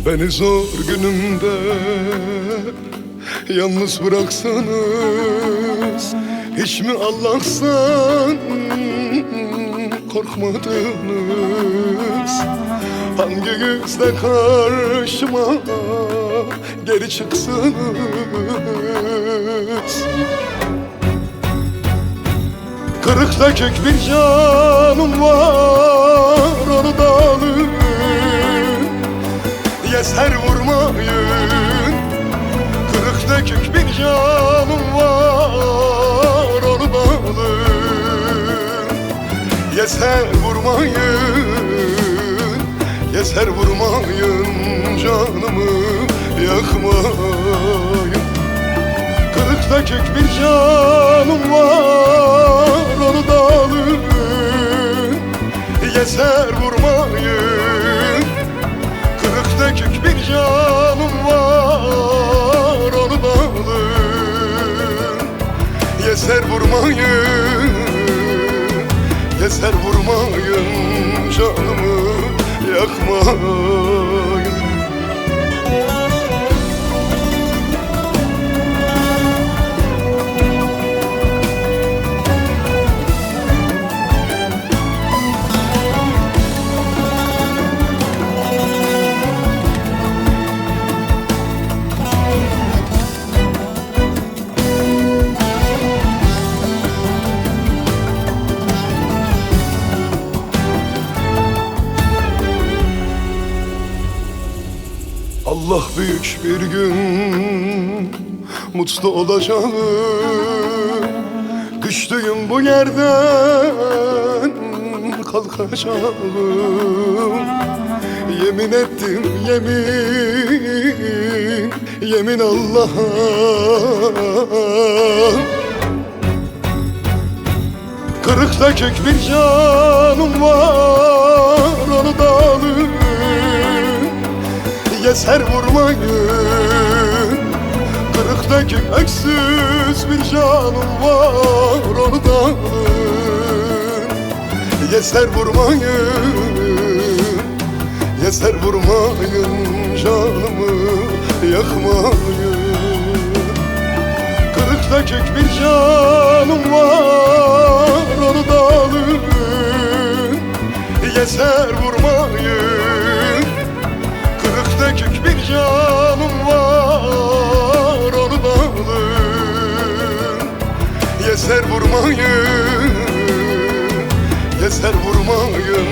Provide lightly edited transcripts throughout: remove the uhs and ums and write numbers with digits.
Beni zor günümde yalnız bıraksanız, hiç mi Allah'tan korkmadınız? Hangi yüzle karşıma geri çıksınız? Kırık dökük bir canım var, onu da alın, yeter vurmayın. Kırık dökük bir canım var, onu da alın, yeter vurmayın. Yeter vurmayın, canımı yakmayın. Kırık dökük bir canım var, onu da alın, yeter vurmayın. Kırık dökük bir canım var, onu da alın, yeter vurmayın. Yeter vurmayın, canımı yakmayın. Allah büyük bir gün mutlu olacağım. Düştüğüm bu yerden kalkacağım. Yemin ettim yemin, yemin Allah'a. Kırık dökük bir canım var, onu da alın, yeter vurmayın. Kırık dökük öksüz bir canım var, onu da alın, yeter vurmayın. Yeter vurmayın, canımı yakmayın. Kırık dökük bir canım var, onu da alın, yeter vurmayın. Kırık dökük bir canım var, onu da alın, yeter vurmayın. Yeter vurmayın,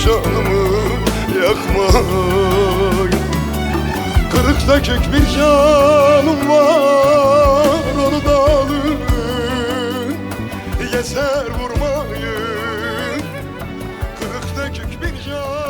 canımı yakmayın. Kırık dökük bir canım var, onu da alın, yeter vurmayın. Kırık dökük bir canım